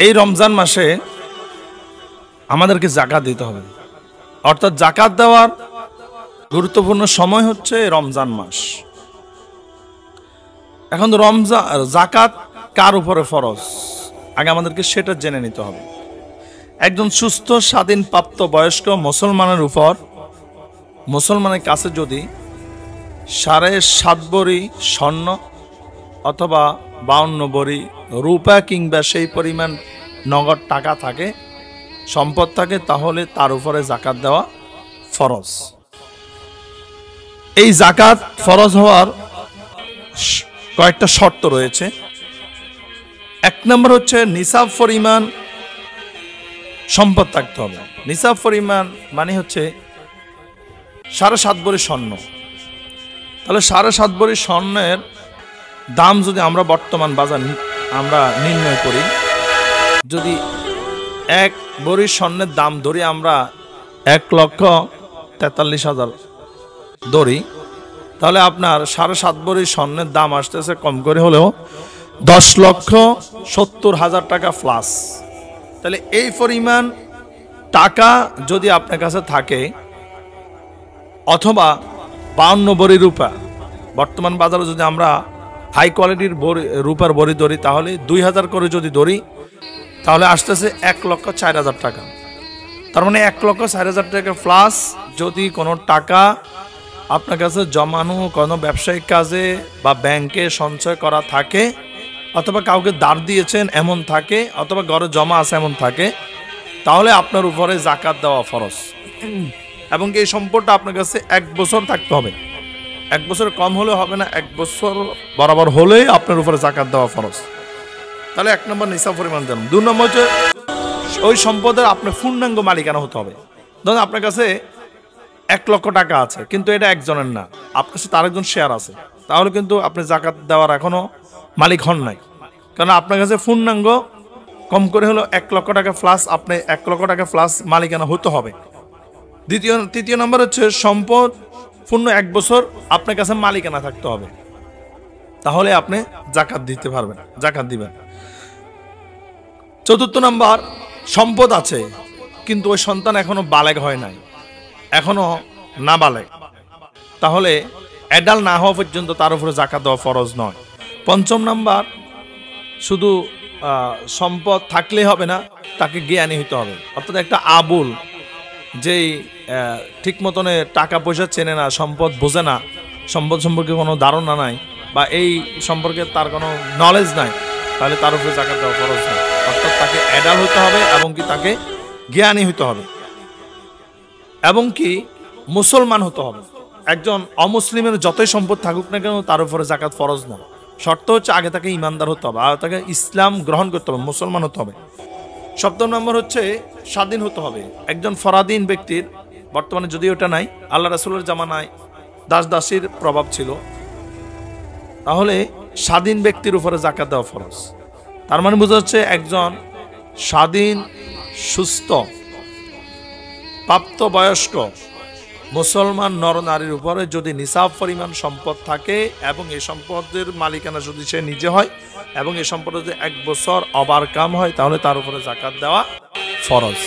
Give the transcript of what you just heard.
এই রমজান মাসে আমাদেরকে যাকাত দিতে হবে, অর্থাৎ যাকাত দেওয়ার গুরুত্বপূর্ণ সময় হচ্ছে রমজান মাস। এখন যাকাত কার উপরে ফরজ, আগে আমাদেরকে সেটা জেনে নিতে হবে। একজন সুস্থ স্বাধীন প্রাপ্ত বয়স্ক মুসলমানের উপর, মুসলমানের কাছে যদি 7.5 ভরি স্বর্ণ অথবা 52 ভরি রূপা কিংবা সেই পরিমাণ নগদ টাকা থাকে, সম্পদ থাকে, তাহলে তার উপরে যাকাত দেওয়া ফরজ। এই যাকাত ফরজ হওয়ার কয়েকটা শর্ত রয়েছে। 1 নম্বর হচ্ছে নিসাব পরিমাণ সম্পদ থাকতে হবে। নিসাব পরিমাণ মানে হচ্ছে 7.5 ভরি স্বর্ণ। তাহলে 7.5 ভরি স্বর্ণের দাম যদি আমরা বর্তমান বাজার আমরা নির্ণয় করি, যদি 1 ভরি স্বর্ণের দাম ধরি আমরা 1,43,000 ধরি, তাহলে আপনার 7.5 ভরি স্বর্ণের দাম আসতেছে কম করে হলেও 10,70,000 টাকা প্লাস। তাহলে এই পরিমাণ টাকা যদি আপনার কাছে থাকে, অথবা 52 ভরি রূপা, বর্তমান বাজারে যদি আমরা হাই কোয়ালিটির রূপার ভরি ধরি, তাহলে 2,000 করে যদি ধরি, তাহলে আসতেছে 1,04,000 টাকা। তার মানে 1,04,000 টাকা প্লাস যদি কোনো টাকা আপনার কাছে জমানো কোনো ব্যবসায়িক কাজে বা ব্যাংকে সঞ্চয় করা থাকে, অথবা কাউকে দাঁড় দিয়েছেন এমন থাকে, অথবা ঘরে জমা আছে এমন থাকে, তাহলে আপনার উপরে যাকাত দেওয়া ফরজ। এবং এই সম্পদটা আপনার কাছে 1 বছর থাকতে হবে। 1 বছর কম হলে হবে না, 1 বছর বরাবর হলেই আপনার উপরে যাকাত দেওয়া ফরজ। তাহলে 1 নম্বর নিসাব পরিমাণ দেন। 2 নম্বর হচ্ছে ওই সম্পদের আপনার পূর্ণাঙ্গ মালিকানা হতে হবে। ধরুন আপনার কাছে 1 লক্ষ টাকা আছে, কিন্তু এটা একজনের না, আপনার সাথে আরেকজন শেয়ার আছে, তাহলে কিন্তু আপনি যাকাত দেওয়ার এখনো মালিক হন নাই, কারণ আপনার কাছে পূর্ণাঙ্গ কম করে হলো 1 লক্ষ টাকা প্লাস, আপনি 1 লক্ষ টাকা প্লাস মালিকানা হতে হবে। তৃতীয় নম্বর হচ্ছে সম্পদ পূর্ণ 1 বছর আপনার কাছে মালিকানা থাকতে হবে, তাহলে আপনি যাকাত দিতে পারবেন, যাকাত দিবেন। 4 নম্বর, সম্পদ আছে কিন্তু ওই সন্তান এখনো বালেগ হয় নাই, এখনো না বালেগ, তাহলে অ্যাডাল্ট না হওয়া পর্যন্ত তার উপরে যাকাত দেওয়া ফরজ নয়। 5 নম্বর, শুধু সম্পদ থাকলেই হবে না, তাকে জ্ঞানী হতে হবে। অর্থাৎ একটা আবুল, যেই ঠিক মতনে টাকা পয়সা চেনে না, সম্পদ বোঝে না, সম্পদ সম্পর্কে কোনো ধারণা নাই, বা এই সম্পর্কে তার কোনো নলেজ নাই, তাহলে তার উপরে যাকাত দেওয়া ফরজ নয়। অর্থাৎ তাকে অ্যাডাল্ট হতে হবে এবং কি তাকে জ্ঞানী হতে হবে, এবং কি মুসলমান হতে হবে। একজন অমুসলিমের যতই সম্পদ থাকুক না কেন, তার উপরে যাকাত ফরজ না। শর্ত হচ্ছে আগে তাকে ইমানদার হতে হবে, আর তাকে ইসলাম গ্রহণ করতে হবে, মুসলমান হতে হবে। 7 নম্বর হচ্ছে স্বাধীন হতে হবে। একজন ফরাধীন ব্যক্তির, বর্তমানে যদিও ওটা নাই, আল্লাহ রাসূলের জামানায় দাস দাসীর প্রভাব ছিল, তাহলে স্বাধীন ব্যক্তির উপরে যাকাত দেওয়া ফরজ। তার মানে বোঝা যাচ্ছে একজন স্বাধীন সুস্থ প্রাপ্তবয়স্ক মুসলমান নরনারীর উপরে যদি নিসাব পরিমাণ সম্পদ থাকে, এবং এই সম্পদের মালিকানা যদি সে নিজে হয়, এবং এই সম্পদ যদি 1 বছর ওভারকাম হয়, তাহলে তার উপরে যাকাত দেওয়া ফরজ।